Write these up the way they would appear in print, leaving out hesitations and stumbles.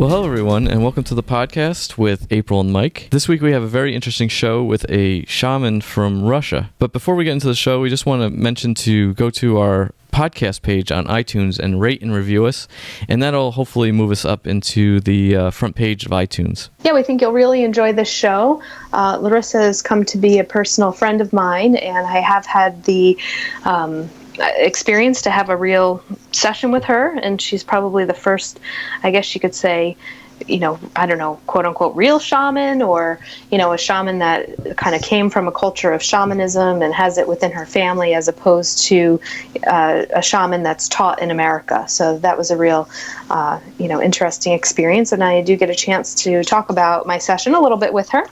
Well, hello everyone, and welcome to the podcast with April and Mike. This week we have a very interesting show with a shaman from Russia. But before we get into the show, we just want to mention to go to our podcast page on iTunes and rate and review us, and that'll hopefully move us up into the front page of iTunes. Yeah, we think you'll really enjoy this show. Larisa has come to be a personal friend of mine, and I have had the experience to have a real session with her, and she's probably the first, I guess you could say, I don't know, quote unquote, real shaman, or, a shaman that kind of came from a culture of shamanism and has it within her family, as opposed to a shaman that's taught in America. So that was a real, interesting experience. And I do get a chance to talk about my session a little bit with her.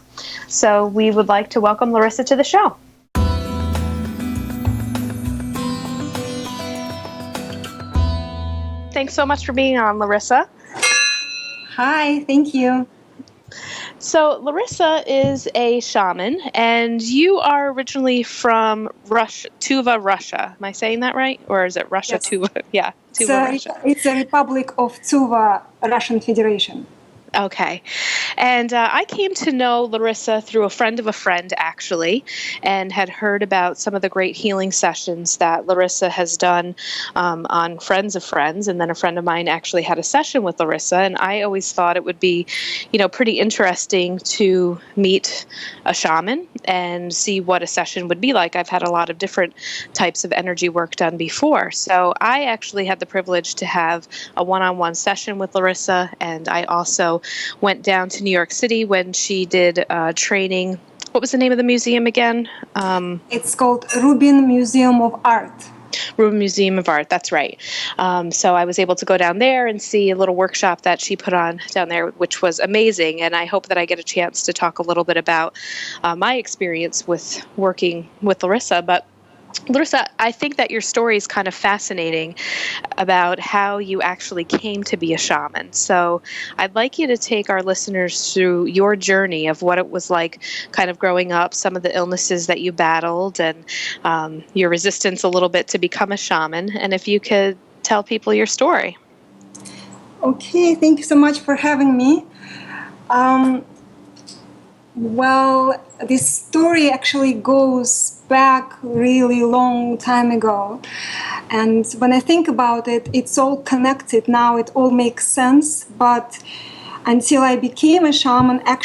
So we would like to welcome Larisa to the show. Thanks so much for being on, Larisa. Hi, thank you. So Larisa is a shaman, and you are originally from Tuva, Russia. Am I saying that right? Or is it Russia, yes. Tuva? Yeah, Tuva, Russia. It's a Republic of Tuva, Russian Federation. Okay. And I came to know Larisa through a friend of a friend, actually, and had heard about some of the great healing sessions that Larisa has done on Friends of Friends. And then a friend of mine actually had a session with Larisa, and I always thought it would be, pretty interesting to meet a shaman and see what a session would be like. I've had a lot of different types of energy work done before. So I actually had the privilege to have a one-on-one session with Larisa, and I also went down to New York City when she did training. What was the name of the museum again? It's called Rubin Museum of Art. Rubin Museum of Art, that's right. So I was able to go down there and see a little workshop that she put on down there, which was amazing. And I hope that I get a chance to talk a little bit about my experience with working with Larisa. But Larisa, I think that your story is kind of fascinating about how you actually came to be a shaman. So I'd like you to take our listeners through your journey of what it was like kind of growing up, some of the illnesses that you battled, and your resistance a little bit to become a shaman. And if you could tell people your story. Okay, thank you so much for having me. Well, this story actually goes back really long time ago. And when I think about it, it's all connected now. It all makes sense. But until I became a shaman, I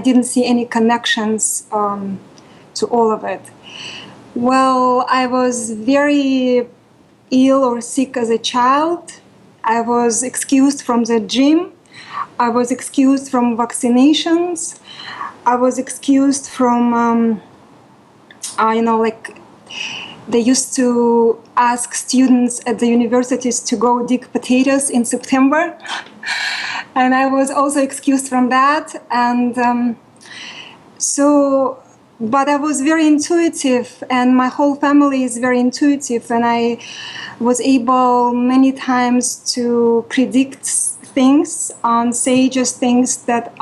didn't see any connections to all of it. Well, I was very ill or sick as a child. I was excused from the gym. I was excused from vaccinations. I was excused from, they used to ask students at the universities to go dig potatoes in September. And I was also excused from that. And but I was very intuitive, and my whole family is very intuitive. And I was able many times to predict things, say just things that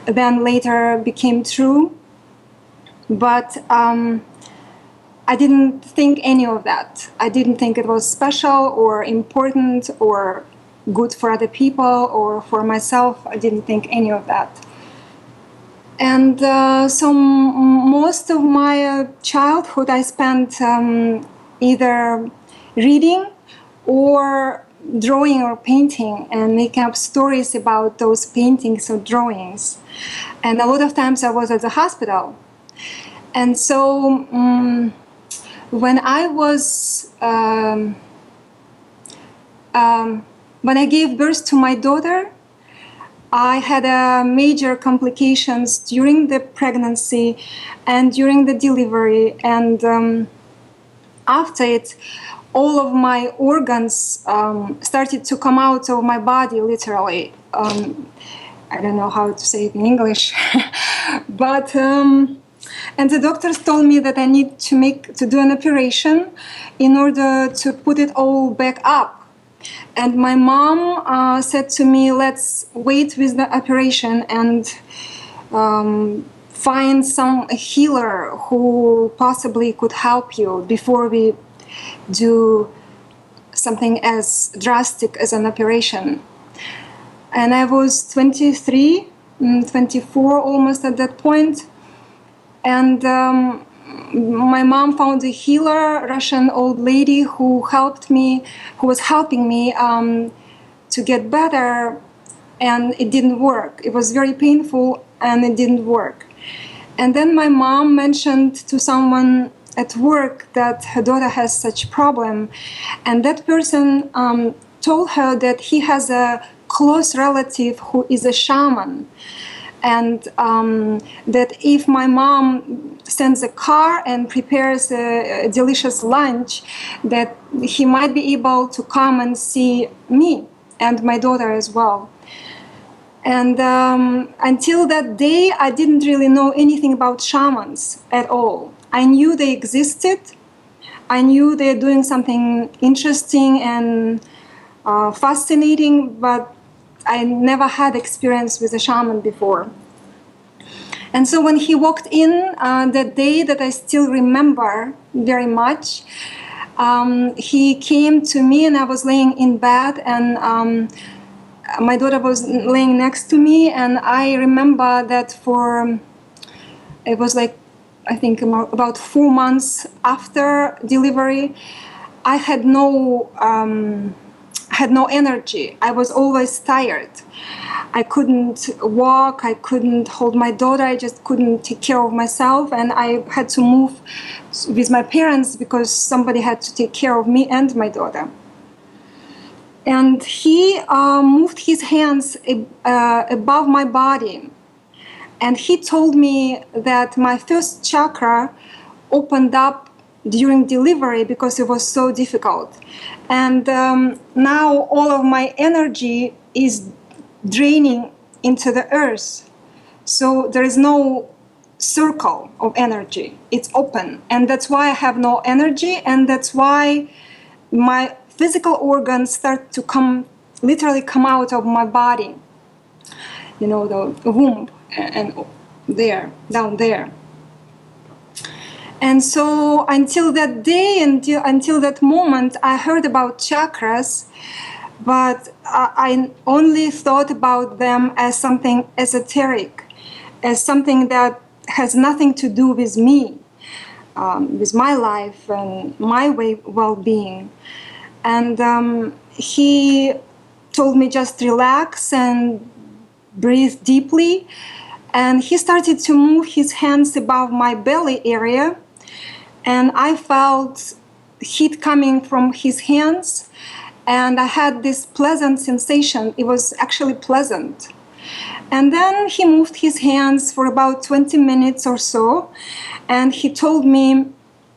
then later became true. But I didn't think any of that. I didn't think it was special or important or good for other people or for myself. I didn't think any of that. And so most of my childhood I spent either reading or drawing or painting and making up stories about those paintings or drawings. And a lot of times I was at the hospital. And so when I was, when I gave birth to my daughter, I had major complications during the pregnancy and during the delivery. And after it, all of my organs started to come out of my body, literally. I don't know how to say it in English, but and the doctors told me that I need to do an operation in order to put it all back up. And my mom said to me, "Let's wait with the operation and find some healer who possibly could help you before we do something as drastic as an operation. And I was 23, 24 almost at that point. And my mom found a healer, Russian old lady who was helping me to get better, and it didn't work. It was very painful and it didn't work. And then my mom mentioned to someone at work that her daughter has such problem, and that person told her that he has a close relative who is a shaman, and that if my mom sends a car and prepares a delicious lunch, that he might be able to come and see me and my daughter as well. And until that day, I didn't really know anything about shamans at all. I knew they existed. I knew they're doing something interesting and fascinating, but I never had experience with a shaman before. And so when he walked in that day that I still remember very much, he came to me and I was laying in bed, and my daughter was laying next to me, and I remember that it was like, I think about 4 months after delivery, I had no energy. I was always tired. I couldn't walk, I couldn't hold my daughter, I just couldn't take care of myself, and I had to move with my parents because somebody had to take care of me and my daughter. And he moved his hands above my body, and he told me that my first chakra opened up during delivery because it was so difficult. And now all of my energy is draining into the earth. So there is no circle of energy. It's open. And that's why I have no energy, and that's why my physical organs start to literally come out of my body. You know, the womb and there, down there. And so until that day, until that moment, I heard about chakras, but I only thought about them as something esoteric, as something that has nothing to do with me, with my life and my well-being. And he told me just relax and breathe deeply. And he started to move his hands above my belly area. And I felt heat coming from his hands. And I had this pleasant sensation. It was actually pleasant. And then he moved his hands for about 20 minutes or so. And he told me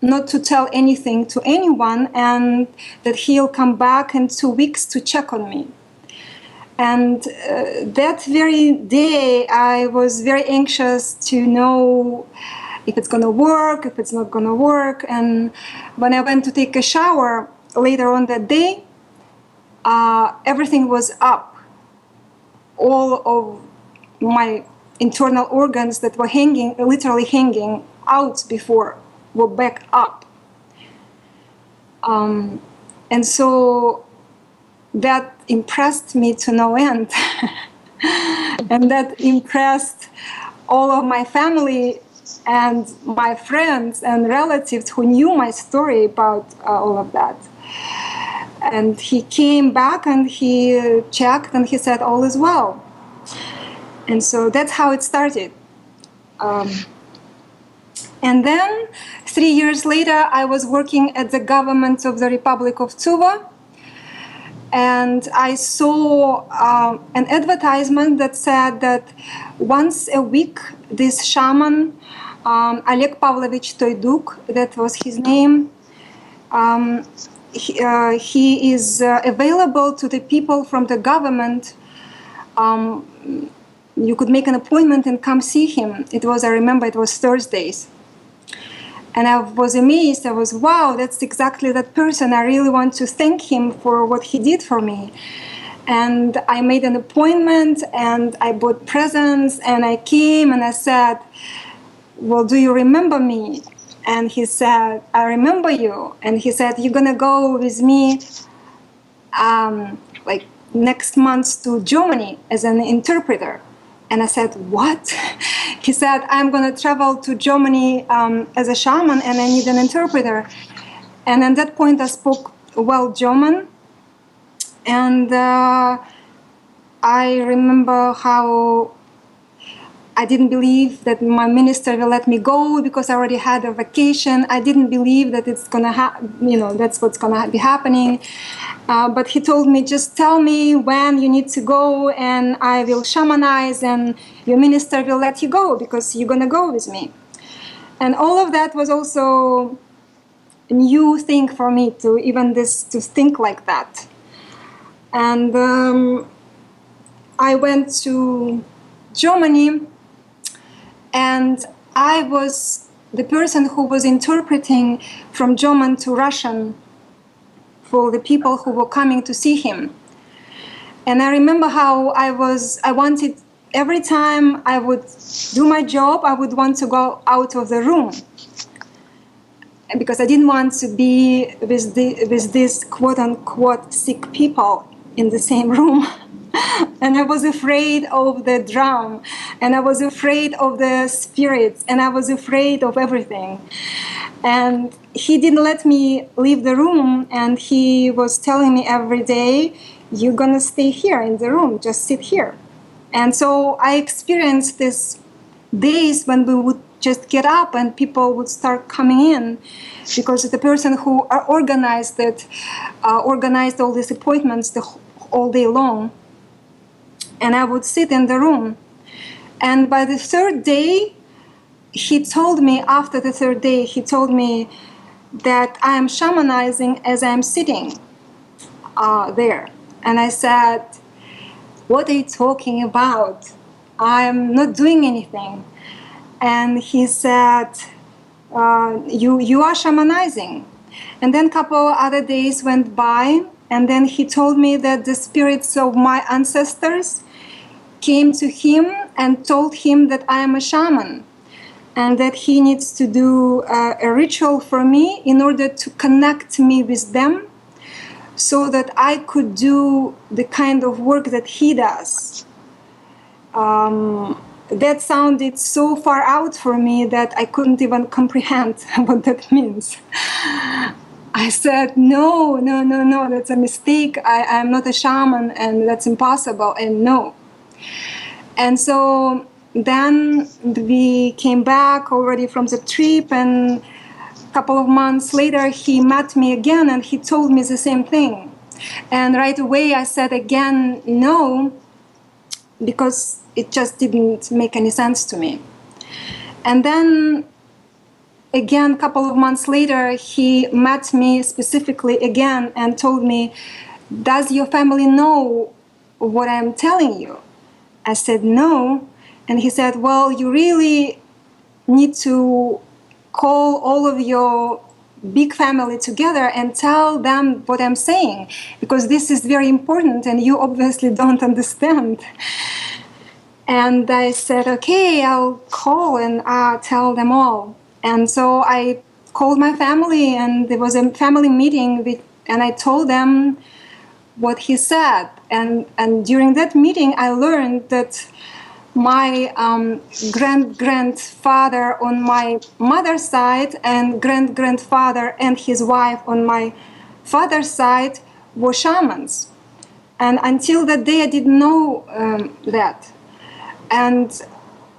not to tell anything to anyone, and that he'll come back in 2 weeks to check on me. And that very day, I was very anxious to know if it's going to work, if it's not going to work. And when I went to take a shower later on that day, everything was up. All of my internal organs that were literally hanging out before, were back up. And so that impressed me to no end. And that impressed all of my family and my friends and relatives who knew my story about all of that. And he came back and he checked and he said, all is well. And so that's how it started. And then 3 years later, I was working at the government of the Republic of Tuva. And I saw an advertisement that said that once a week, this shaman, Oleg Pavlovich Toyduk, that was his name, he is available to the people from the government. You could make an appointment and come see him. I remember it was Thursdays. And I was amazed. I was, wow, that's exactly that person. I really want to thank him for what he did for me. And I made an appointment and I bought presents and I came and I said, well, do you remember me? And he said, I remember you. And he said, you're going to go with me like next month to Germany as an interpreter. And I said, what? He said, I'm going to travel to Germany as a shaman and I need an interpreter. And at that point I spoke well German. And I remember how I didn't believe that my minister will let me go because I already had a vacation. I didn't believe that it's gonna that's what's gonna be happening. But he told me, just tell me when you need to go and I will shamanize and your minister will let you go because you're gonna go with me. And all of that was also a new thing for me to think like that. And I went to Germany. And I was the person who was interpreting from German to Russian for the people who were coming to see him. And I remember how I wanted, every time I would do my job, I would want to go out of the room. Because I didn't want to be with these quote unquote sick people in the same room. And I was afraid of the drum, and I was afraid of the spirits, and I was afraid of everything. And he didn't let me leave the room, and he was telling me every day, you're gonna stay here in the room, just sit here. And so I experienced these days when we would just get up and people would start coming in, because the person who organized all these appointments all day long. And I would sit in the room. And by the third day, after the third day, he told me that I am shamanizing as I'm sitting there. And I said, what are you talking about? I'm not doing anything. And he said, you are shamanizing. And then a couple other days went by, and then he told me that the spirits of my ancestors came to him and told him that I am a shaman and that he needs to do a ritual for me in order to connect me with them so that I could do the kind of work that he does. That sounded so far out for me that I couldn't even comprehend what that means. I said, no, that's a mistake. I'm not a shaman and that's impossible, and no. And so then we came back already from the trip, and a couple of months later he met me again and he told me the same thing. And right away I said again no, because it just didn't make any sense to me. And then again, a couple of months later, he met me specifically again and told me, does your family know what I'm telling you? I said, no. And he said, well, you really need to call all of your big family together and tell them what I'm saying, because this is very important and you obviously don't understand. And I said, okay, I'll call and tell them all. And so I called my family, and there was a family meeting, and I told them what he said. And during that meeting, I learned that my grandfather on my mother's side and grandfather and his wife on my father's side were shamans. And until that day, I didn't know that. And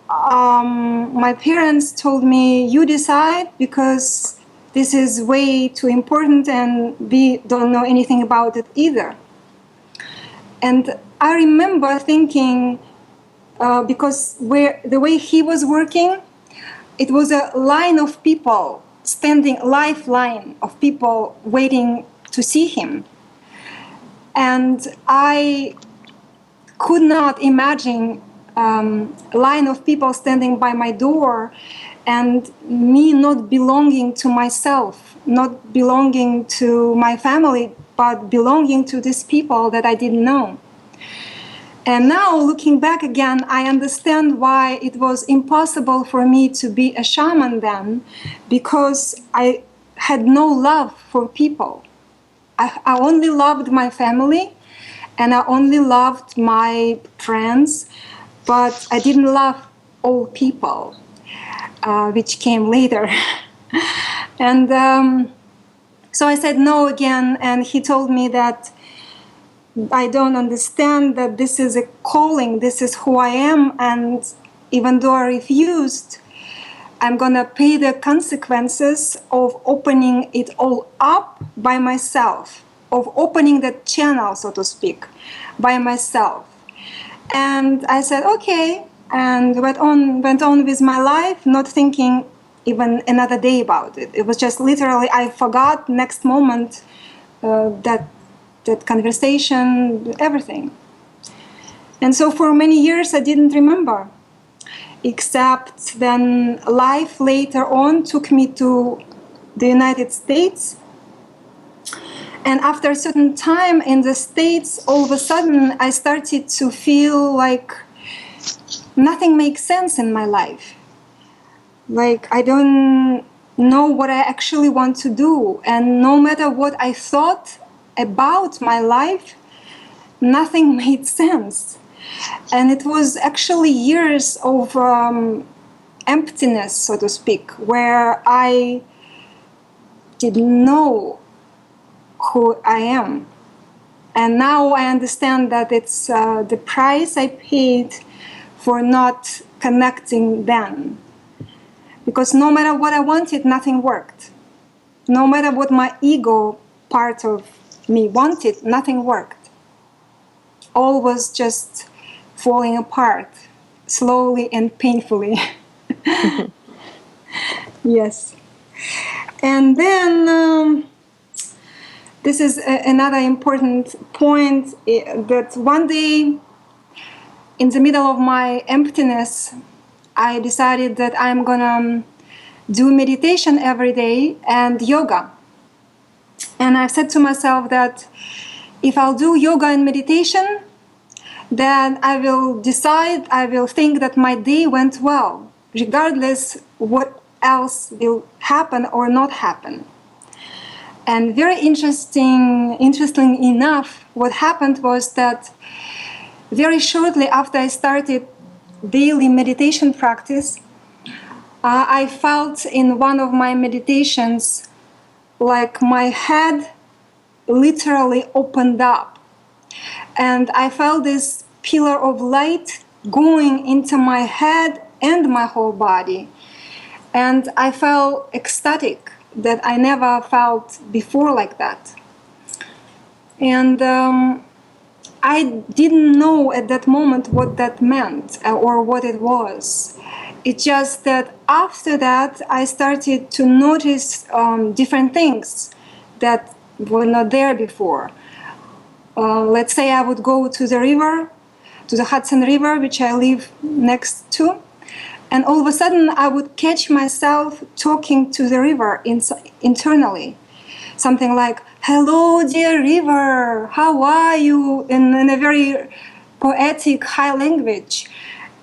my parents told me, you decide, because this is way too important and we don't know anything about it either. And I remember thinking, because the way he was working, it was a line of people, lifeline of people waiting to see him. And I could not imagine a line of people standing by my door and me not belonging to myself, not belonging to my family, but belonging to these people that I didn't know. And now, looking back again, I understand why it was impossible for me to be a shaman then, because I had no love for people. I only loved my family, and I only loved my friends, but I didn't love all people, which came later. And so I said no again, and he told me that I don't understand, that this is a calling, this is who I am, and even though I refused, I'm gonna pay the consequences of opening it all up by myself, of opening the channel, so to speak, by myself. And I said, okay, and went on with my life, not thinking even another day about it. It was just literally, I forgot next moment that conversation, everything. And so for many years I didn't remember, except then life later on took me to the United States. And after a certain time in the States, all of a sudden I started to feel like nothing makes sense in my life. Like I don't know what I actually want to do. And no matter what I thought about my life, nothing made sense. And it was actually years of emptiness, so to speak, where I didn't know who I am. And now I understand that it's the price I paid for not connecting then. Because no matter what I wanted, nothing worked. No matter what my ego part of me wanted, nothing worked. All was just falling apart, slowly and painfully. Yes. And then this is another important point, that one day in the middle of my emptiness, I decided that I'm gonna do meditation every day and yoga. And I said to myself that if I'll do yoga and meditation, then I will think that my day went well, regardless what else will happen or not happen. And very interesting enough, what happened was that very shortly after I started daily meditation practice, I felt in one of my meditations like my head literally opened up. And I felt this pillar of light going into my head and my whole body. And I felt ecstatic that I never felt before like that. And I didn't know at that moment what that meant or what it was. It's just that after that, I started to notice different things that were not there before. Let's say I would go to the river, to the Hudson River, which I live next to, and all of a sudden I would catch myself talking to the river internally. Something like, "Hello, dear river, how are you?" in a very poetic, high language.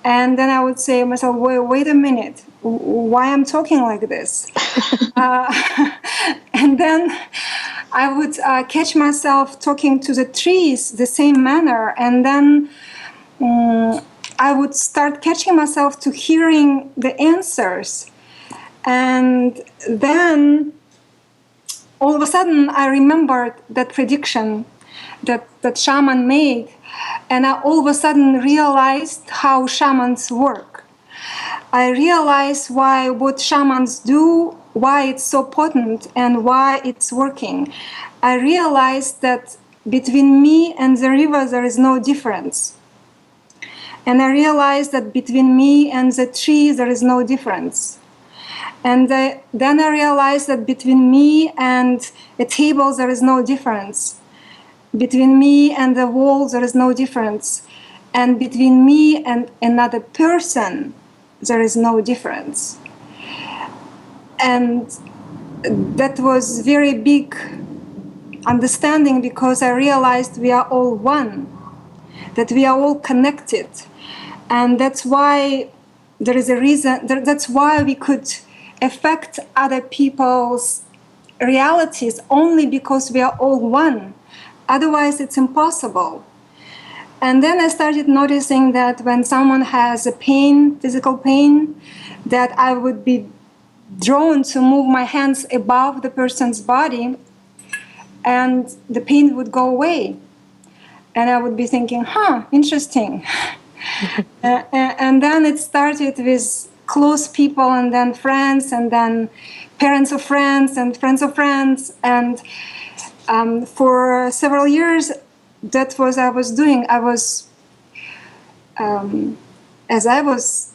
And then I would say to myself, wait a minute, why I'm talking like this? And then I would catch myself talking to the trees the same manner. And then I would start catching myself to hearing the answers. And then all of a sudden I remembered that prediction that shaman made. And I all of a sudden realized how shamans work. I realized what shamans do, why it's so potent and why it's working. I realized that between me and the river there is no difference. And I realized that between me and the trees there is no difference. And then I realized that between me and a table there is no difference. Between me and the wall, there is no difference. And between me and another person, there is no difference. And that was very big understanding, because I realized we are all one, that we are all connected. And that's why there is a reason, that's why we could affect other people's realities only because we are all one. Otherwise, it's impossible. And then I started noticing that when someone has a pain, physical pain, that I would be drawn to move my hands above the person's body, and the pain would go away. And I would be thinking, interesting. And then it started with close people, and then friends, and then parents of friends, and friends of friends. And for several years, that was I was doing. I was, as I was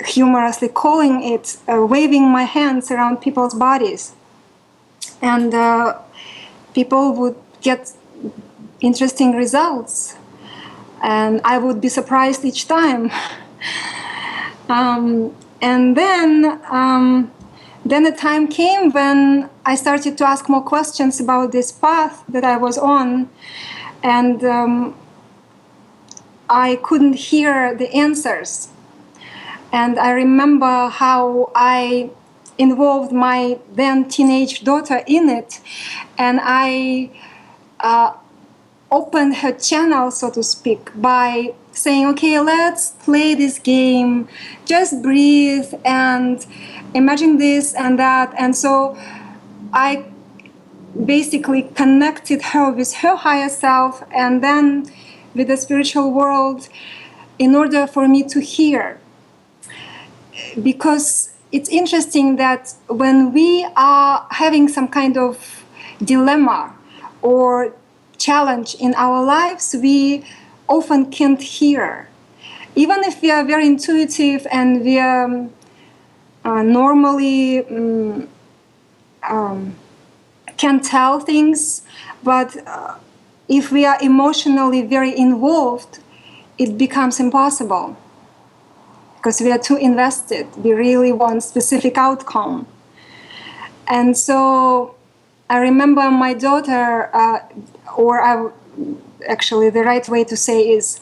humorously calling it, waving my hands around people's bodies. And people would get interesting results. And I would be surprised each time. And then a time came when I started to ask more questions about this path that I was on, and I couldn't hear the answers. And I remember how I involved my then teenage daughter in it, and I opened her channel, so to speak, by saying, okay, let's play this game, just breathe and imagine this and that. And so I basically connected her with her higher self and then with the spiritual world in order for me to hear. Because it's interesting that when we are having some kind of dilemma or challenge in our lives, we often can't hear. Even if we are very intuitive and we are normally can tell things, but if we are emotionally very involved, it becomes impossible because we are too invested. We really want specific outcome. And so I remember my daughter, actually the right way to say is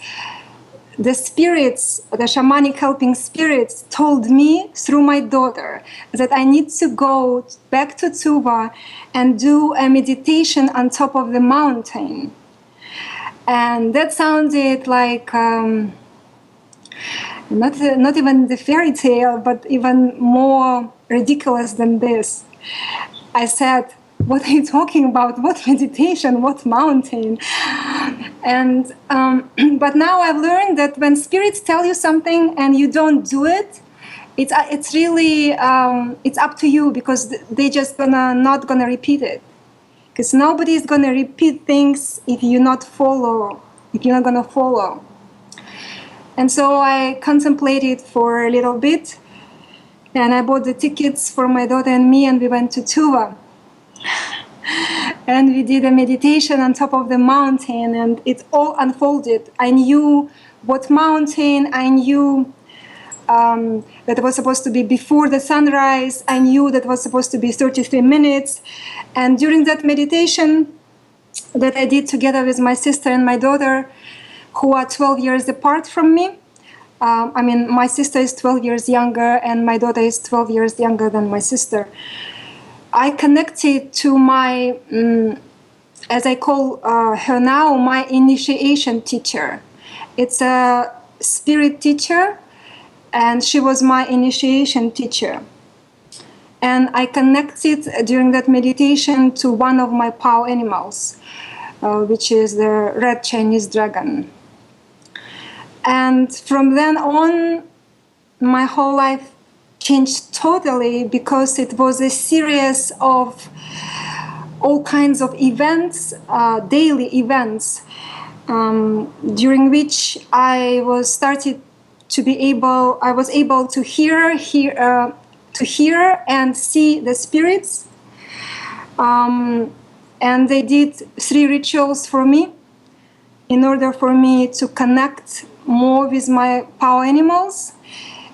the spirits, the shamanic helping spirits told me through my daughter that I need to go back to Tuva and do a meditation on top of the mountain. And that sounded like not even the fairy tale, but even more ridiculous than this. I said, what are you talking about? What meditation? What mountain? And but now I've learned that when spirits tell you something and you don't do it, it's really it's up to you, because they just not gonna repeat it. Because nobody is gonna repeat things if you're not gonna follow. And so I contemplated for a little bit, and I bought the tickets for my daughter and me, and we went to Tuva. And we did a meditation on top of the mountain, and it all unfolded. I knew what mountain, I knew that it was supposed to be before the sunrise, I knew that it was supposed to be 33 minutes. And during that meditation that I did together with my sister and my daughter, who are 12 years apart from me, my sister is 12 years younger and my daughter is 12 years younger than my sister, I connected to my, as I call her now, my initiation teacher. It's a spirit teacher, and she was my initiation teacher. And I connected during that meditation to one of my power animals, which is the red Chinese dragon. And from then on, my whole life changed totally, because it was a series of all kinds of events, daily events, during which I was able to hear and see the spirits. And they did 3 rituals for me in order for me to connect more with my power animals,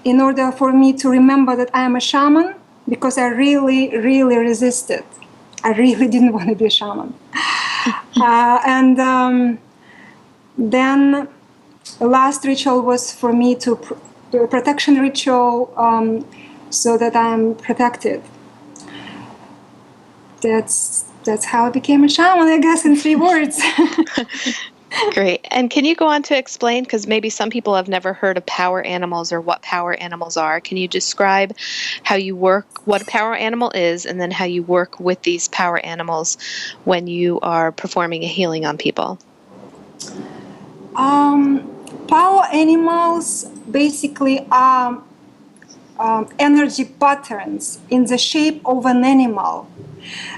in order for me to remember that I am a shaman, because I really, really resisted. I really didn't want to be a shaman. Then the last ritual was for me to do a protection ritual, so that I am protected. that's how I became a shaman, I guess, in 3 words. Great. And can you go on to explain, because maybe some people have never heard of power animals or what power animals are. Can you describe how you work, what a power animal is, and then how you work with these power animals when you are performing a healing on people? Power animals basically are energy patterns in the shape of an animal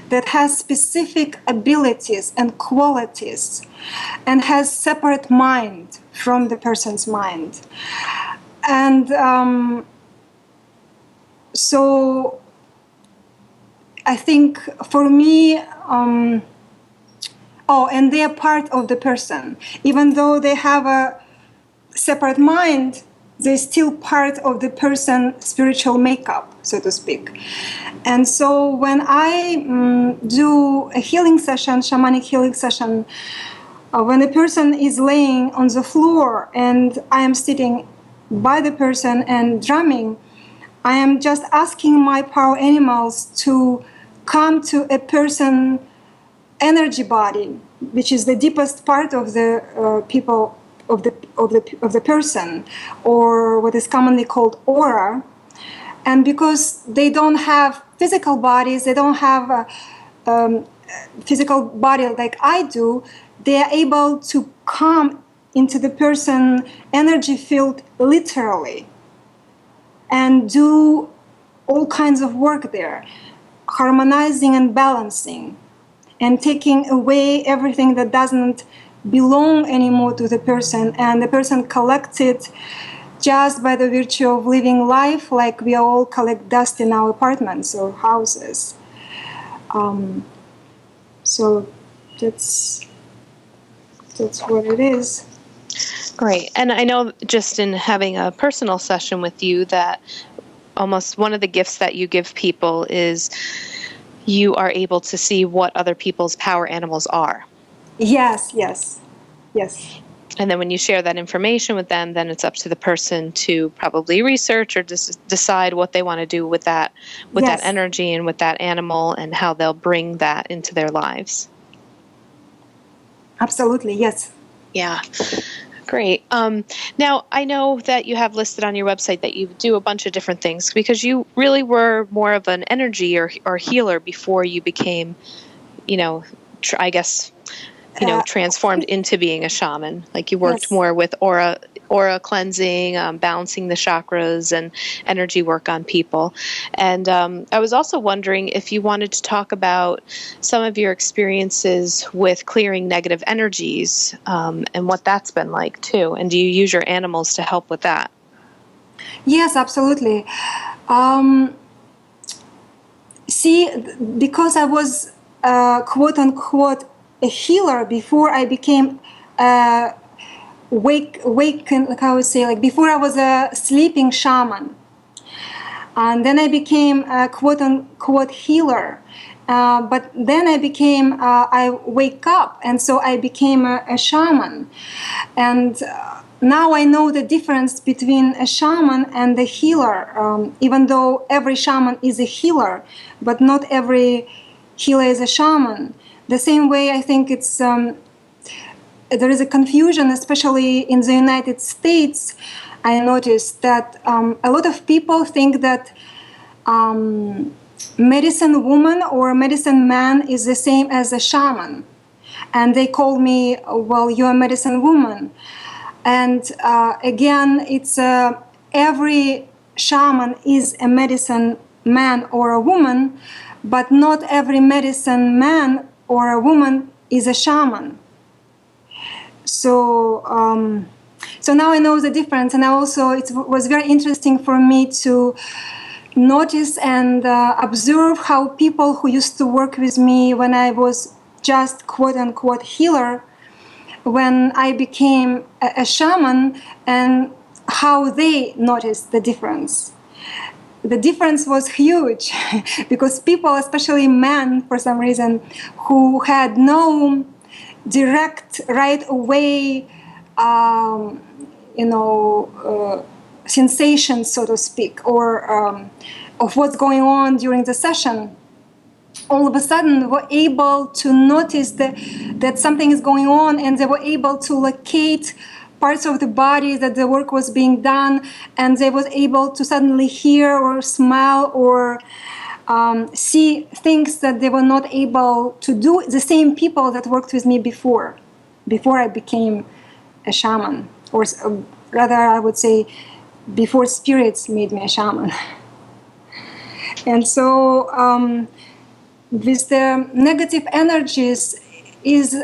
that has specific abilities and qualities and has separate mind from the person's mind. And so I think for me, and they are part of the person. Even though they have a separate mind, they're still part of the person's spiritual makeup, so to speak. And so when I do a healing session, shamanic healing session, when a person is laying on the floor and I am sitting by the person and drumming, I am just asking my power animals to come to a person's energy body, which is the deepest part of the people of the person, or what is commonly called aura. And because they don't have physical bodies, they don't have a physical body like I do, they are able to come into the person energy field literally and do all kinds of work there, harmonizing and balancing and taking away everything that doesn't belong anymore to the person, and the person collects it just by the virtue of living life, like we all collect dust in our apartments or houses. So that's what it is. Great. And I know just in having a personal session with you that almost one of the gifts that you give people is you are able to see what other people's power animals are. Yes. And then when you share that information with them, then it's up to the person to probably research or decide what they want to do with that energy and with that animal and how they'll bring that into their lives. Absolutely, yes. Yeah. Great. Now, I know that you have listed on your website that you do a bunch of different things because you really were more of an energy or healer before you became, transformed into being a shaman. Like you worked more with aura cleansing, balancing the chakras and energy work on people. And I was also wondering if you wanted to talk about some of your experiences with clearing negative energies and what that's been like too. And do you use your animals to help with that? Yes, absolutely. Because I was quote unquote a healer before I became before I was a sleeping shaman. And then I became a quote unquote healer. But then I wake up, and so I became a shaman. And now I know the difference between a shaman and a healer, even though every shaman is a healer, but not every healer is a shaman. The same way I think it's there is a confusion, especially in the United States. I noticed that a lot of people think that medicine woman or medicine man is the same as a shaman. And they call me, well, you're a medicine woman. And again, it's every shaman is a medicine man or a woman, but not every medicine man or a woman is a shaman. So now I know the difference, and it was very interesting for me to notice and observe how people who used to work with me when I was just quote-unquote healer, when I became a shaman, and how they noticed the difference. The difference was huge because people, especially men for some reason, who had no direct right away sensations, so to speak, or of what's going on during the session, all of a sudden were able to notice that something is going on, and they were able to locate parts of the body that the work was being done, and they was able to suddenly hear or smell or see things that they were not able to do. The same people that worked with me before I became a shaman, or rather I would say before spirits made me a shaman. And so with the negative energies is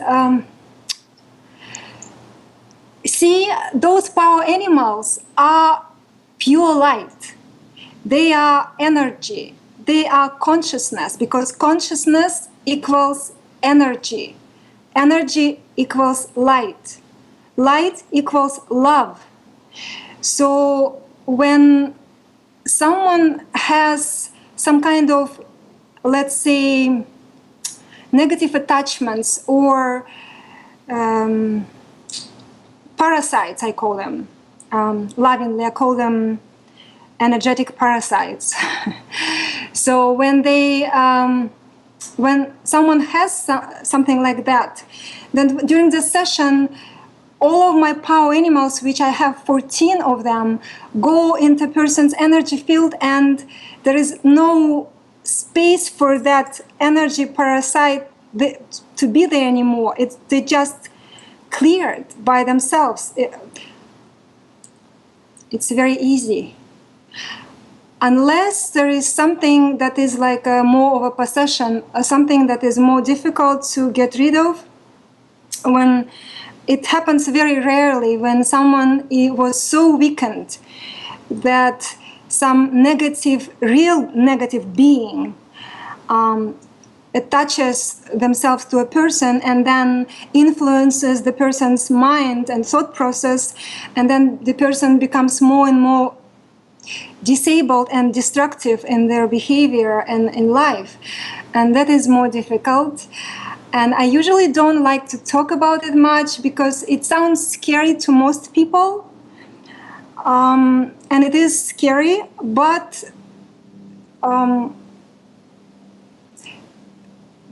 see, those power animals are pure light. They are energy. They are consciousness, because consciousness equals energy. Energy equals light. Light equals love. So when someone has some kind of, let's say, negative attachments or parasites, I call them, lovingly, I call them energetic parasites. So when when someone has something like that, then during the session, all of my power animals, which I have 14 of them, go into person's energy field, and there is no space for that energy parasite to be there anymore. They just cleared by themselves. It's very easy. Unless there is something that is like more of a possession, something that is more difficult to get rid of, when it happens very rarely, when someone was so weakened that some real negative being attaches themselves to a person and then influences the person's mind and thought process, and then the person becomes more and more disabled and destructive in their behavior and in life. And that is more difficult. And I usually don't like to talk about it much because it sounds scary to most people. And it is scary, but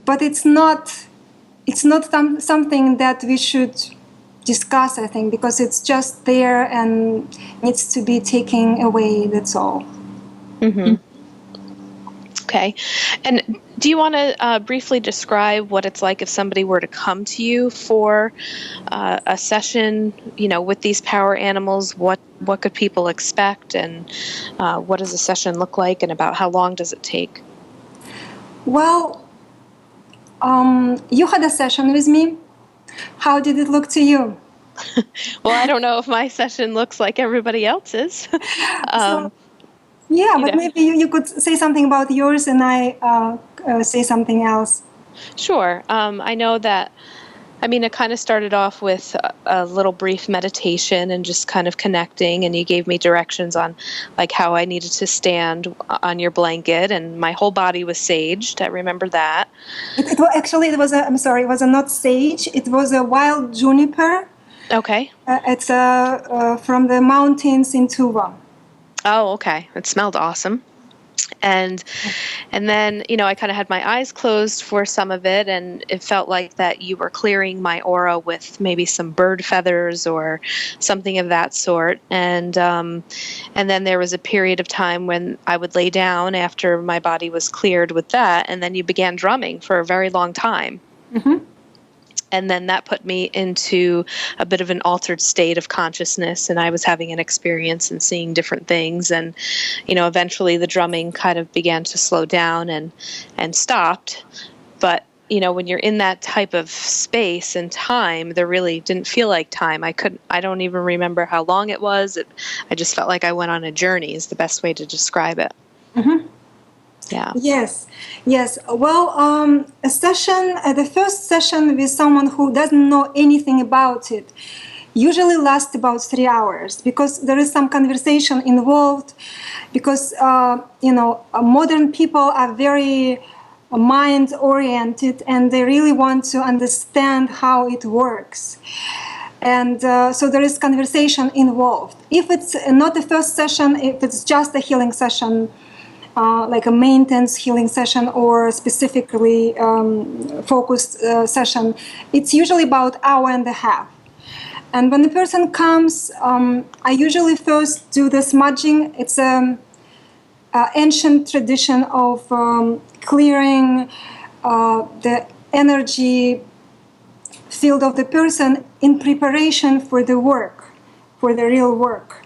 it's not something that we should discuss, I think, because it's just there and needs to be taken away, that's all. Mm-hmm. Okay. And do you want to briefly describe what it's like if somebody were to come to you for a session, with these power animals? What could people expect, and what does a session look like, and about how long does it take? Well, you had a session with me. How did it look to you? Well, I don't know if my session looks like everybody else's. But maybe you could say something about yours, and I say something else. Sure. I know that, it kind of started off with a little brief meditation and just kind of connecting, and you gave me directions on like how I needed to stand on your blanket, and my whole body was saged. I remember that. It was not sage. It was a wild juniper. Okay. It's from the mountains in Tuva. Oh, okay. It smelled awesome. And then, I kind of had my eyes closed for some of it, and it felt like that you were clearing my aura with maybe some bird feathers or something of that sort. And then there was a period of time when I would lay down after my body was cleared with that, and then you began drumming for a very long time. Mm-hmm. And then that put me into a bit of an altered state of consciousness, and I was having an experience and seeing different things. And, eventually the drumming kind of began to slow down and stopped. But, when you're in that type of space and time, there really didn't feel like time. I don't even remember how long it was. I just felt like I went on a journey is the best way to describe it. Mm-hmm. Yeah. Yes. Well, the first session with someone who doesn't know anything about it usually lasts about 3 hours, because there is some conversation involved, because, modern people are very mind-oriented, and they really want to understand how it works. And so there is conversation involved. If it's not the first session, if it's just a healing session, like a maintenance healing session or specifically focused session, it's usually about an hour and a half. And when the person comes, I usually first do the smudging. It's an ancient tradition of clearing the energy field of the person in preparation for the work, for the real work.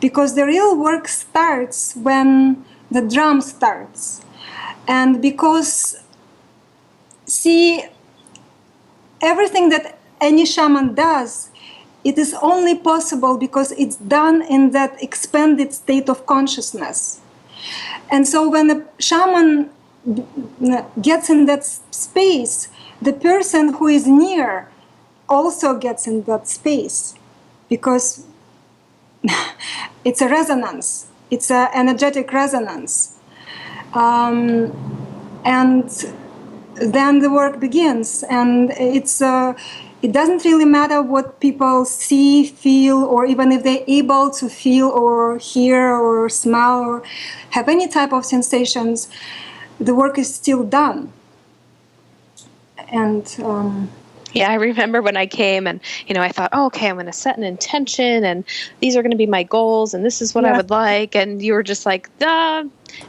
Because the real work starts when the drum starts. And because, see, everything that any shaman does, it is only possible because it's done in that expanded state of consciousness. And so when a shaman gets in that space, the person who is near also gets in that space, because it's a resonance. It's an energetic resonance. And then the work begins. And it doesn't really matter what people see, feel, or even if they're able to feel or hear or smell or have any type of sensations, the work is still done. And yeah, I remember when I came and, I thought, oh, okay, I'm going to set an intention and these are going to be my goals and this is what I would like. And you were just like, duh,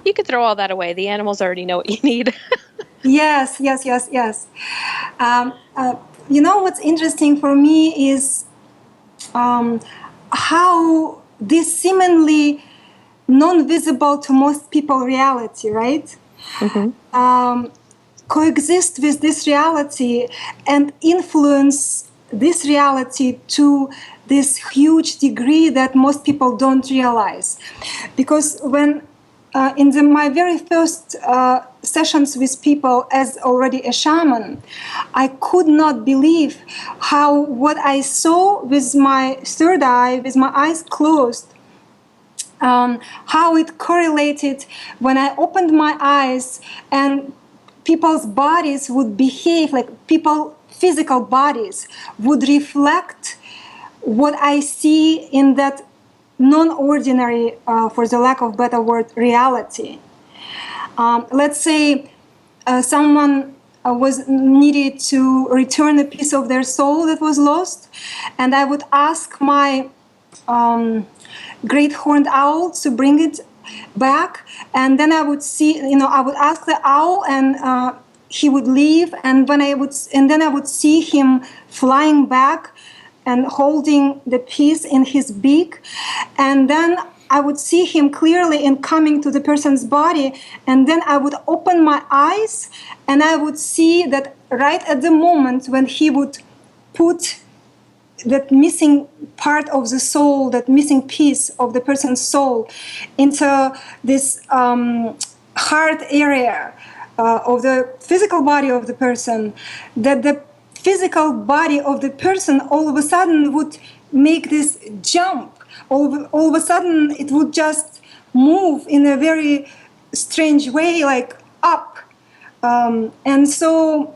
you could throw all that away. The animals already know what you need. Yes. What's interesting for me is how this seemingly non-visible to most people reality, right? Mm-hmm. Coexist with this reality and influence this reality to this huge degree that most people don't realize. Because when in my very first sessions with people as already a shaman, I could not believe how what I saw with my third eye, with my eyes closed, how it correlated when I opened my eyes and people's bodies would behave like physical bodies would reflect what I see in that non-ordinary, for the lack of better word, reality. Let's say someone was needed to return a piece of their soul that was lost, and I would ask my great horned owl to bring it back, and then I would see, I would ask the owl, and he would leave, and then I would see him flying back and holding the piece in his beak, and then I would see him clearly in coming to the person's body, and then I would open my eyes, and I would see that right at the moment when he would put that missing part of the soul, that missing piece of the person's soul into this heart area of the physical body of the person, that the physical body of the person all of a sudden would make this jump. All of a sudden it would just move in a very strange way, like up. And so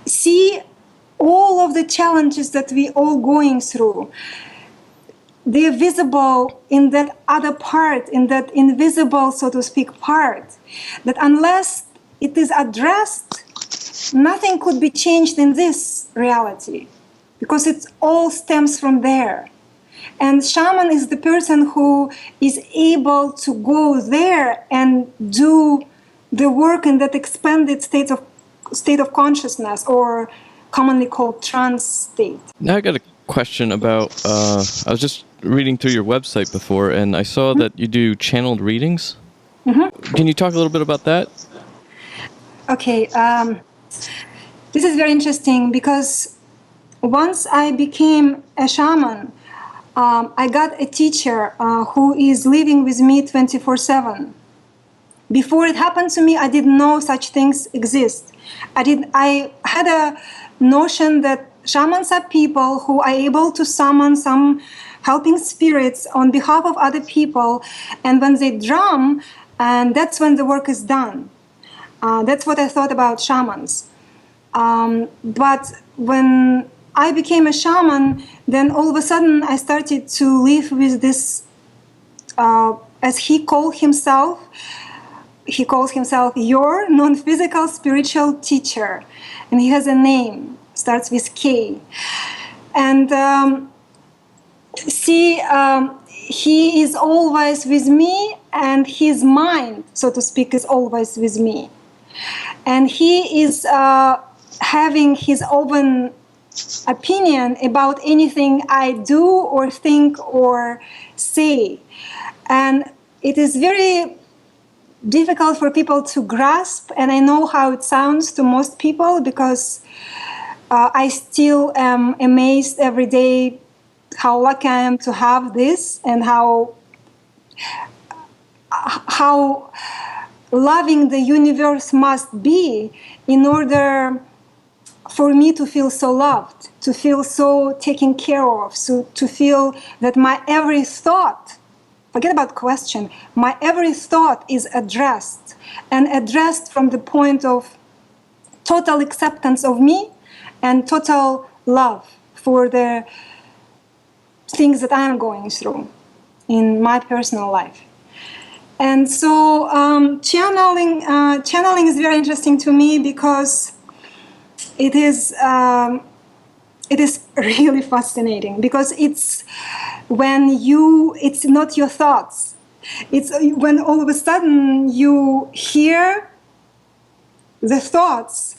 see all of the challenges that we all going through, they're visible in that other part, in that invisible, so to speak, part, that unless it is addressed, nothing could be changed in this reality, because it all stems from there. And shaman is the person who is able to go there and do the work in that expanded state of consciousness, or commonly called trance state. Now I got a question about, I was just reading through your website before, and I saw that you do channeled readings. Mm-hmm. Can you talk a little bit about that? Okay, this is very interesting, because once I became a shaman, I got a teacher who is living with me 24/7. Before it happened to me, I didn't know such things exist. I had a notion that shamans are people who are able to summon some helping spirits on behalf of other people, and when they drum, and that's when the work is done. That's what I thought about shamans. But when I became a shaman, then all of a sudden I started to live with this as he calls himself your non-physical spiritual teacher, and he has a name, starts with K. And he is always with me, and his mind, so to speak, is always with me. And he is having his own opinion about anything I do or think or say. And it is very difficult for people to grasp, and I know how it sounds to most people, because I still am amazed every day how lucky I am to have this, and how loving the universe must be in order for me to feel so loved, to feel so taken care of, so to feel that my every thought, forget about question, my every thought is addressed, and addressed from the point of total acceptance of me and total love for the things that I am going through in my personal life. And so channeling is very interesting to me, because it is really fascinating, because it's not your thoughts. It's when all of a sudden you hear the thoughts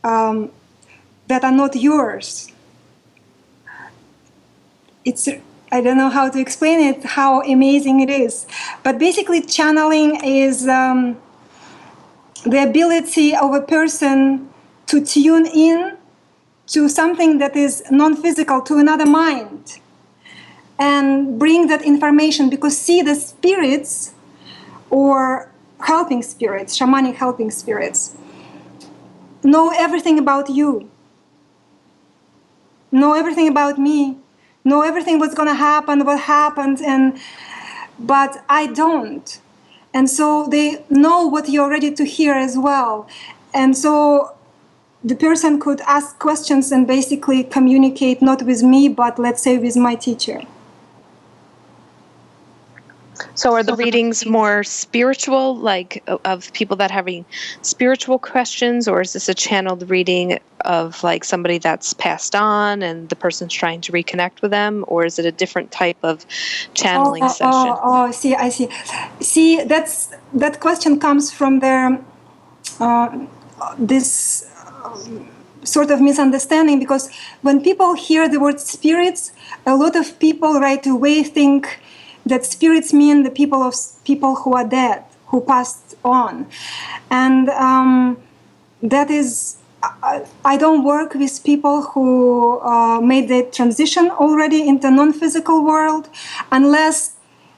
that are not yours. I don't know how to explain it, how amazing it is. But basically, channeling is the ability of a person to tune in to something that is non-physical, to another mind, and bring that information. Because the spirits, or helping spirits, shamanic helping spirits, know everything about you, know everything about me, know everything what's going to happen, what happened, but I don't. And so they know what you're ready to hear as well. And so the person could ask questions and basically communicate not with me, but let's say with my teacher. So are the readings more spiritual, like of people that having spiritual questions, or is this a channeled reading of like somebody that's passed on and the person's trying to reconnect with them, or is it a different type of channeling session? I see. See, that question comes from this sort of misunderstanding, because when people hear the word spirits, a lot of people right away think that spirits mean the people who are dead, who passed on. And that is, I don't work with people who made the transition already into non-physical world, unless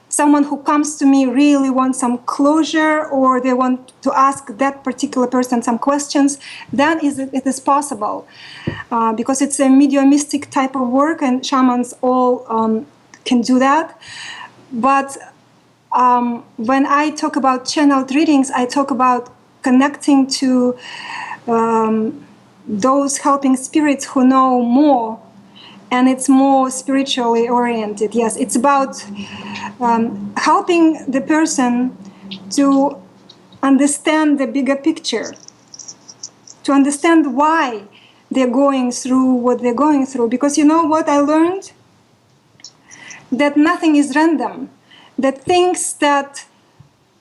someone who comes to me really wants some closure, or they want to ask that particular person some questions. Then it is possible, because it's a mediumistic type of work, and shamans all can do that. But when I talk about channeled readings, I talk about connecting to those helping spirits who know more, and it's more spiritually oriented. Yes, it's about helping the person to understand the bigger picture, to understand why they're going through what they're going through. Because you know what I learned? That nothing is random, that things that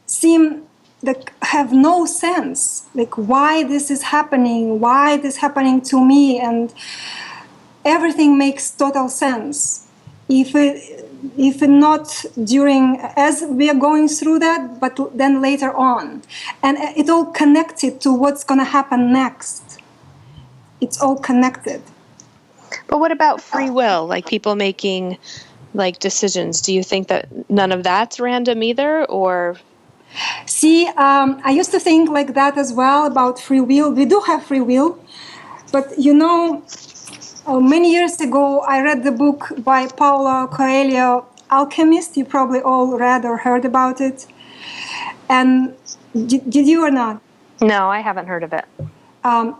seem that have no sense, like why this is happening to me, and everything makes total sense if not during as we are going through that, but then later on, and it all connected to what's going to happen next. It's all connected. But what about free will, like people making like decisions? Do you think that none of that's random either, or? See, I used to think like that as well about free will. We do have free will, but you know, many years ago I read the book by Paulo Coelho, Alchemist. You probably all read or heard about it. And did you or not? No, I haven't heard of it.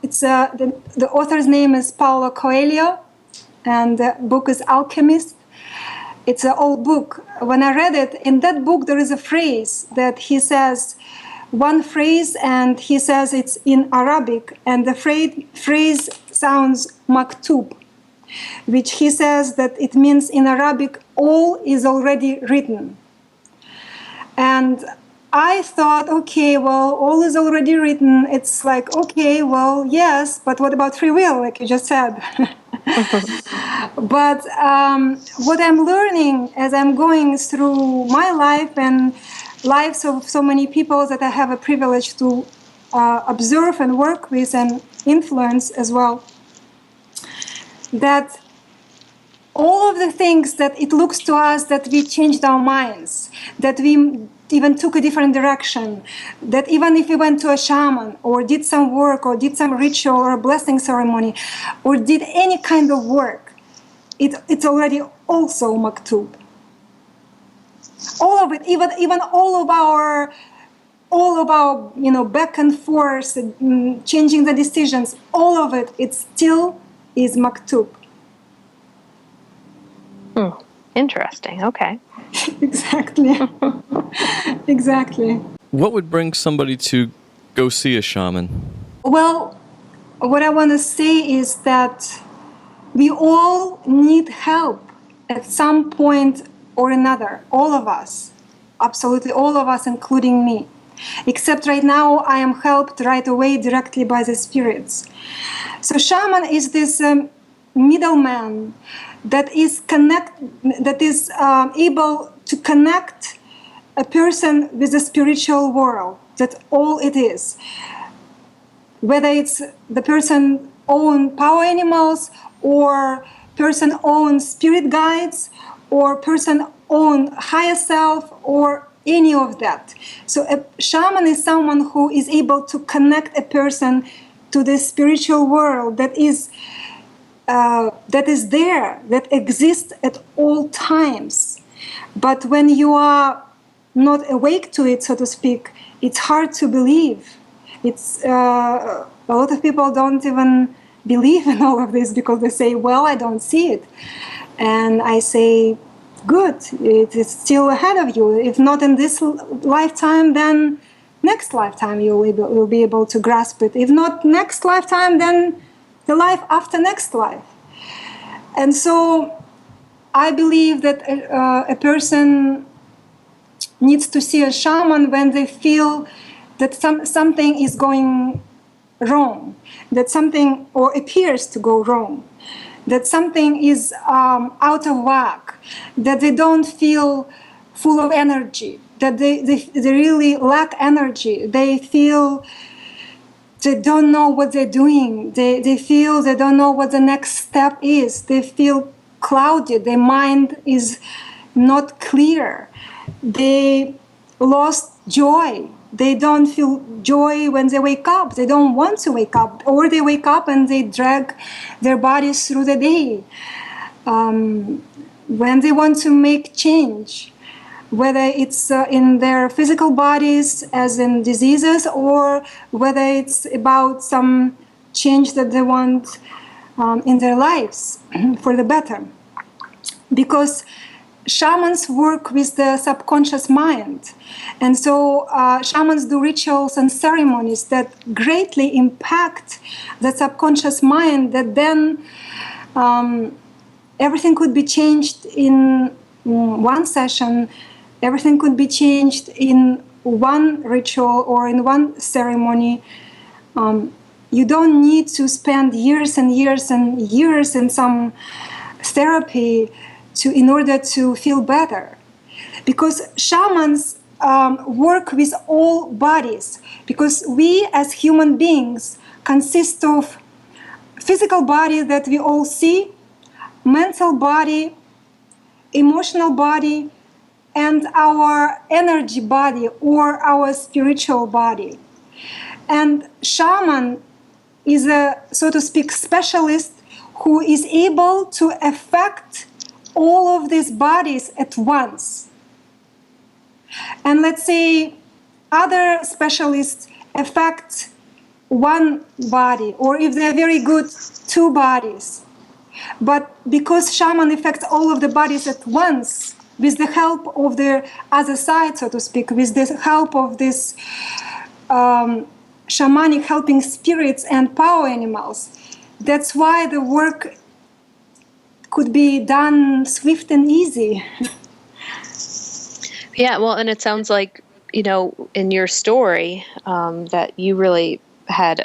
It's the author's name is Paulo Coelho, and the book is Alchemist. It's an old book. When I read it, in that book there is a phrase that he says, one phrase, and he says it's in Arabic, and the phrase sounds maktub, which he says that it means in Arabic, all is already written. And I thought, okay, well, all is already written. It's like, okay, well, yes, but what about free will, like you just said? But what I'm learning as I'm going through my life and lives of so many people that I have a privilege to observe and work with and influence as well, that all of the things that it looks to us that we changed our minds, that we even took a different direction, that even if we went to a shaman or did some work or did some ritual or a blessing ceremony or did any kind of work, it's already also maktub. All of it, even all of our back and forth, changing the decisions, all of it, it still is maktub. Interesting. Okay. Exactly. Exactly. What would bring somebody to go see a shaman? Well, what I want to say is that we all need help at some point or another. All of us. Absolutely all of us, including me. Except right now, I am helped right away directly by the spirits. So shaman is this middleman that is able to connect a person with the spiritual world. That's all it is. Whether it's the person own power animals, or person own spirit guides, or person own higher self, or any of that. So a shaman is someone who is able to connect a person to the spiritual world that is there, that exists at all times. But when you are not awake to it, so to speak, it's hard to believe. It's a lot of people don't even believe in all of this because they say, well, I don't see it. And I say, good, it is still ahead of you. If not in this lifetime, then next lifetime you'll be able to grasp it. If not next lifetime, then the life after next life. And so I believe that a person needs to see a shaman when they feel that something is going wrong, that something or appears to go wrong, that something is out of whack, that they don't feel full of energy, that they really lack energy. They feel they don't know what they're doing. They feel they don't know what the next step is. They feel clouded. Their mind is not clear. They lost joy. They don't feel joy when they wake up. They don't want to wake up. Or they wake up and they drag their bodies through the day. When they want to make change, whether it's in their physical bodies as in diseases, or whether it's about some change that they want in their lives for the better. Because shamans work with the subconscious mind. And so shamans do rituals and ceremonies that greatly impact the subconscious mind, that then everything could be changed in one session. Everything could be changed in one ritual or in one ceremony. You don't need to spend years and years and years in some therapy in order to feel better. Because shamans work with all bodies. Because we as human beings consist of physical body that we all see, mental body, emotional body, and our energy body or our spiritual body. And shaman is a, so to speak, specialist who is able to affect all of these bodies at once. And let's say other specialists affect one body, or if they're very good, two bodies. But because shaman affects all of the bodies at once, with the help of the other side, so to speak, with the help of this shamanic helping spirits and power animals, that's why the work could be done swift and easy. Yeah, well, and it sounds like, in your story, that you really had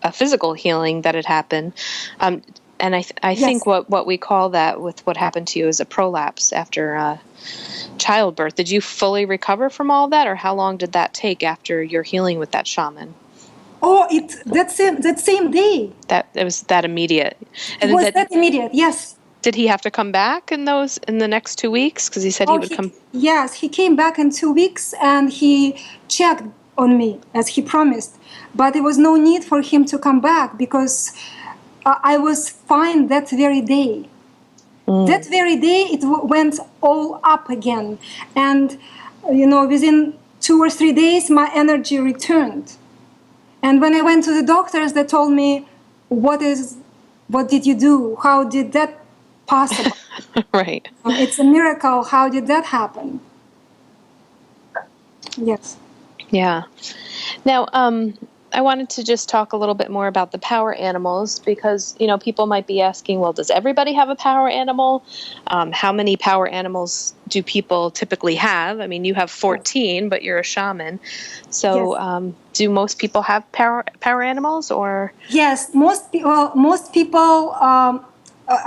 a physical healing that had happened. And I think what we call that with what happened to you is a prolapse after childbirth. Did you fully recover from all that, or how long did that take after your healing with that shaman? Oh, that same day. It was that immediate. And it was that immediate, yes. Did he have to come back in the next 2 weeks? Because he said he would come. Yes, he came back in 2 weeks and he checked on me as he promised. But there was no need for him to come back because I was fine that very day. That very day, it went all up again. And, within 2 or 3 days, my energy returned. And when I went to the doctors, they told me, what did you do? How did that possible? Right. It's a miracle. How did that happen? Yes. Yeah. Now, I wanted to just talk a little bit more about the power animals because, people might be asking, well, does everybody have a power animal? How many power animals do people typically have? I mean, you have 14, but you're a shaman. So do most people have power animals or? Yes, most people,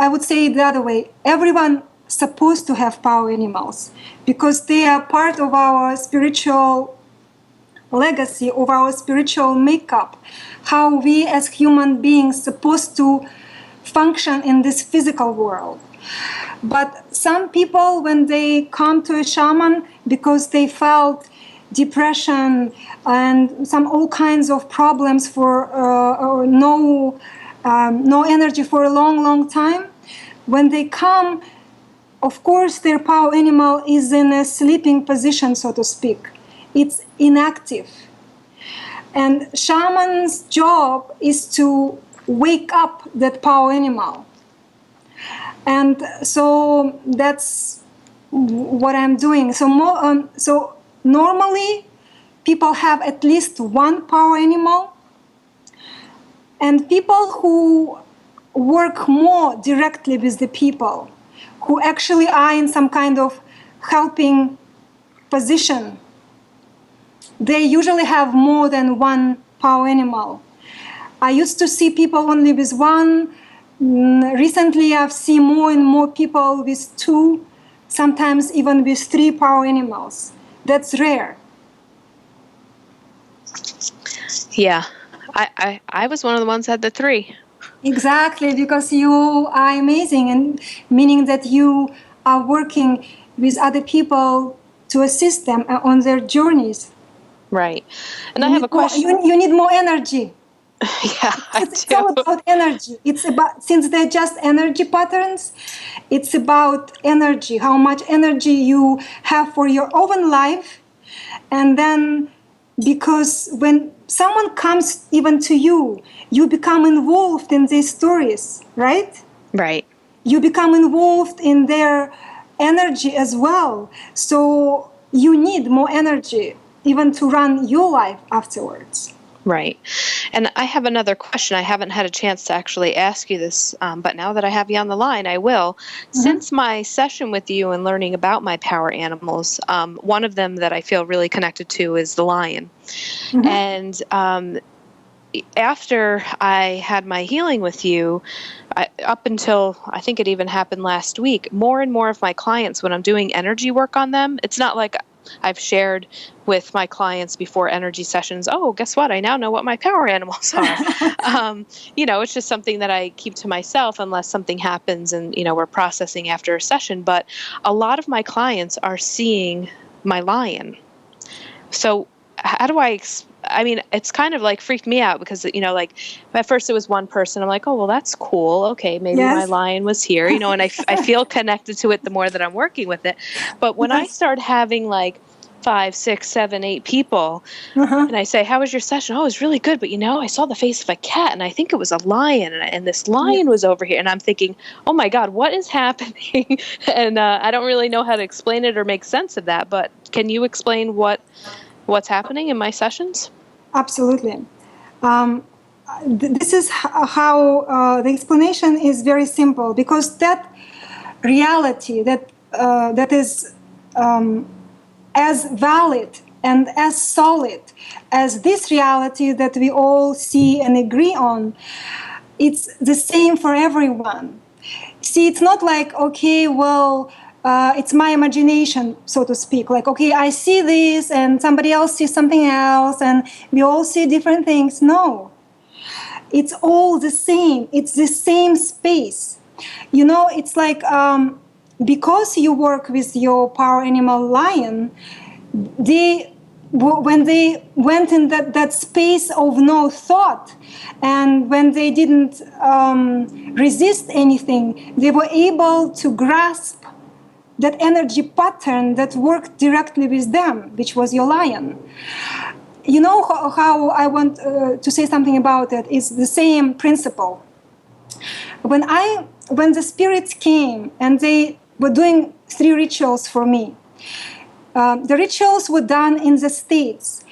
I would say it the other way. Everyone supposed to have power animals because they are part of our spiritual legacy, of our spiritual makeup, how we as human beings supposed to function in this physical world. But some people, when they come to a shaman because they felt depression and all kinds of problems for or no energy for a long time, when they come, of course their power animal is in a sleeping position, so to speak. It's inactive. And shaman's job is to wake up that power animal. And so that's what I'm doing. So normally people have at least one power animal. And people who work more directly with the people, who actually are in some kind of helping position, they usually have more than one power animal. I used to see people only with one. Recently, I've seen more and more people with 2, sometimes even with 3 power animals. That's rare. Yeah, I was one of the ones that had the 3. Exactly, because you are amazing, and meaning that you are working with other people to assist them on their journeys. Right. And I have a question. You need more energy. Yeah, It's all about energy. It's about, since they're just energy patterns, it's about energy, how much energy you have for your own life. And then, because when someone comes even to you, you become involved in these stories, right? Right. You become involved in their energy as well. So you need more energy even to run your life afterwards. Right. And I have another question. I haven't had a chance to actually ask you this, but now that I have you on the line, I will. Mm-hmm. Since my session with you and learning about my power animals, one of them that I feel really connected to is the lion. Mm-hmm. And after I had my healing with you, up until I think it even happened last week, more and more of my clients, when I'm doing energy work on them, it's not like I've shared with my clients before energy sessions, oh, guess what? I now know what my power animals are. It's just something that I keep to myself unless something happens and, we're processing after a session. But a lot of my clients are seeing my lion. So how do it's kind of like freaked me out because, at first it was one person. I'm like, oh, well, that's cool. Okay, maybe my lion was here, and I feel connected to it the more that I'm working with it. But when I start having 5, 6, 7, 8 people. Uh-huh. And I say, how was your session? Oh, it was really good. But, I saw the face of a cat, and I think it was a lion. And this lion was over here. And I'm thinking, oh, my God, what is happening? And I don't really know how to explain it or make sense of that. But can you explain what's happening in my sessions? Absolutely. This is how the explanation is very simple, because that reality that is as valid and as solid as this reality that we all see and agree on, it's the same for everyone. See, it's not like, okay, well, it's my imagination, so to speak. Like, okay, I see this and somebody else sees something else and we all see different things. No, it's all the same. It's the same space. It's like because you work with your power animal lion, when they went in that space of no thought, and when they didn't resist anything, they were able to grasp that energy pattern that worked directly with them, which was your lion. How I want to say something about it is the same principle. When the spirits came and they were doing 3 rituals for me, the rituals were done in the States,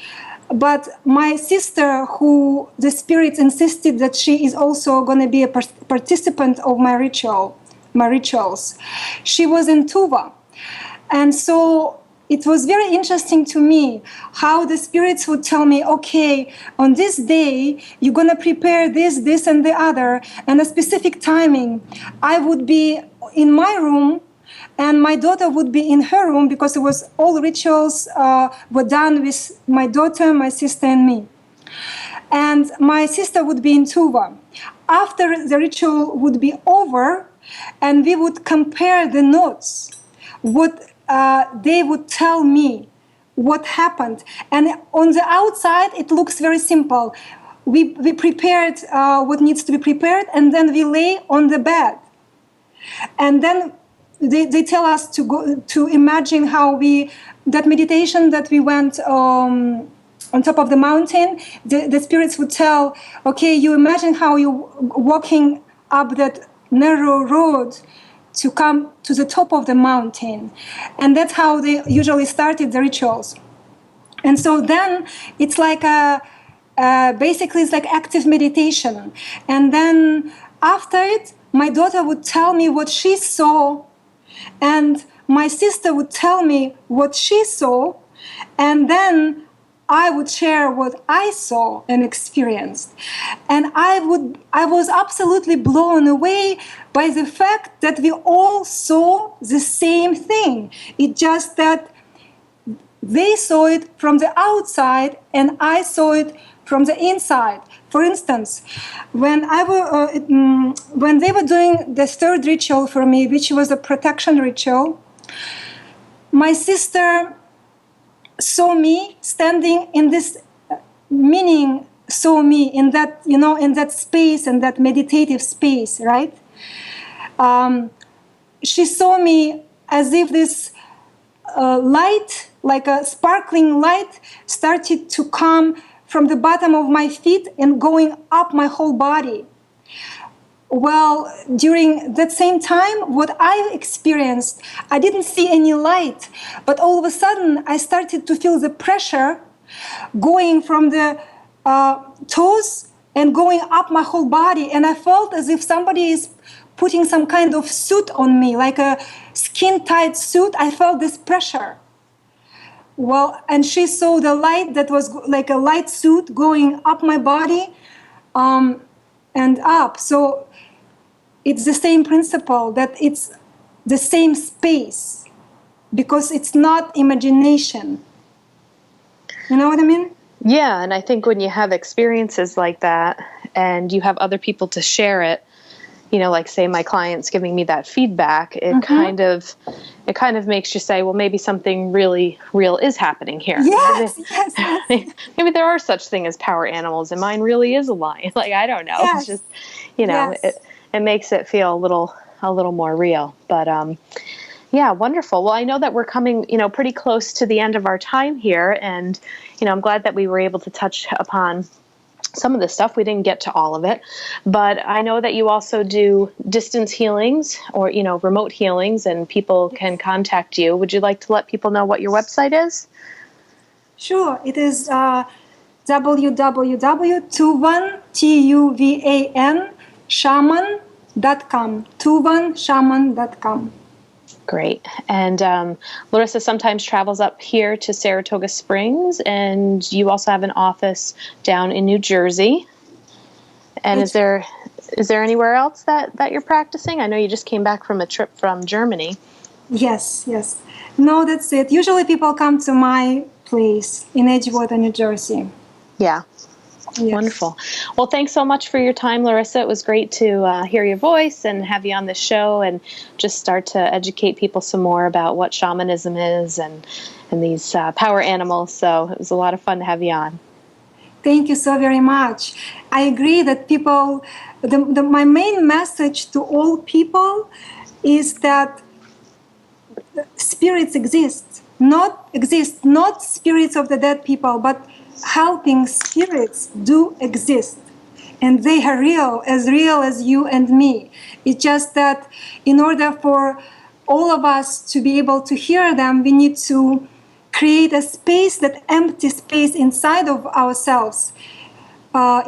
but my sister, who the spirits insisted that she is also going to be a participant of my rituals, she was in Tuva. And so it was very interesting to me how the spirits would tell me, okay, on this day, you're going to prepare this, and the other, and a specific timing. I would be in my room, and my daughter would be in her room, because it was all rituals were done with my daughter, my sister, and me. And my sister would be in Tuva. After the ritual would be over, and we would compare the notes, what they would tell me what happened. And on the outside, it looks very simple. We prepared what needs to be prepared, and then we lay on the bed. And then they tell us to go to imagine how that meditation that we went on top of the mountain. The spirits would tell, okay, you imagine how you're walking up that narrow road to come to the top of the mountain. And that's how they usually started the rituals. And so then it's like basically it's like active meditation. And then after it, my daughter would tell me what she saw, and my sister would tell me what she saw, and then I would share what I saw and experienced. And I was absolutely blown away by the fact that we all saw the same thing. It's just that they saw it from the outside and I saw it from the inside. For instance, when they were doing the 3rd ritual for me, which was a protection ritual, my sister saw me standing in this saw me in that, in that space, in that meditative space, right? She saw me as if this light, like a sparkling light, started to come from the bottom of my feet and going up my whole body. Well, during that same time, what I experienced, I didn't see any light, but all of a sudden I started to feel the pressure going from the toes and going up my whole body. And I felt as if somebody is putting some kind of suit on me, like a skin-tight suit. I felt this pressure. Well, and she saw the light that was like a light suit going up my body and up. So it's the same principle, that it's the same space, because it's not imagination. You know what I mean? Yeah, and I think when you have experiences like that and you have other people to share it, like say my clients giving me that feedback, it kind of makes you say, well, maybe something really real is happening here. Yes. Maybe there are such things as power animals, and mine really is a lion. Like, I don't know. Yes. It's just, it makes it feel a little more real. But Yeah, wonderful. Well, I know that we're coming, pretty close to the end of our time here, and, I'm glad that we were able to touch upon some of this stuff. We didn't get to all of it, but I know that you also do distance healings or, remote healings, and people can contact you. Would you like to let people know what your website is? Sure. It is www.tuvanshaman.com. tuvanshaman.com. Great. And Larisa sometimes travels up here to Saratoga Springs, and you also have an office down in New Jersey. And is there anywhere else that you're practicing? I know you just came back from a trip from Germany. Yes. No, that's it. Usually people come to my place in Edgewater, New Jersey. Yeah. Yes. Wonderful. Well, thanks so much for your time, Larisa. It was great to hear your voice and have you on the show and just start to educate people some more about what shamanism is and these power animals. So it was a lot of fun to have you on. Thank you so very much. I agree that people, my main message to all people is that spirits exist, not spirits of the dead people, but helping spirits do exist, and they are real as you and me. It's just that in order for all of us to be able to hear them, we need to create a space, that empty space inside of ourselves,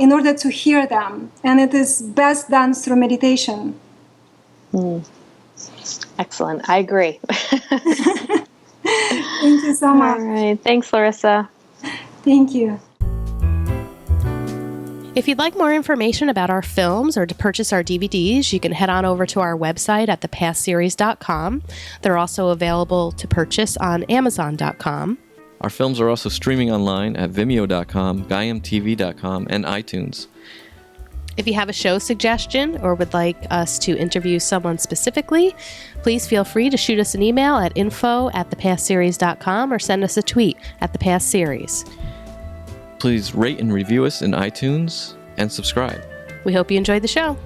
in order to hear them, and it is best done through meditation. Excellent. I agree. Thank you so much. All right. Thanks, Larisa. Thank you. If you'd like more information about our films or to purchase our DVDs, you can head on over to our website at thepastseries.com. They're also available to purchase on amazon.com. Our films are also streaming online at vimeo.com, gaiamtv.com, and iTunes. If you have a show suggestion or would like us to interview someone specifically, please feel free to shoot us an email at info@thepastseries.com or send us a tweet at thepastseries. Please rate and review us in iTunes and subscribe. We hope you enjoyed the show.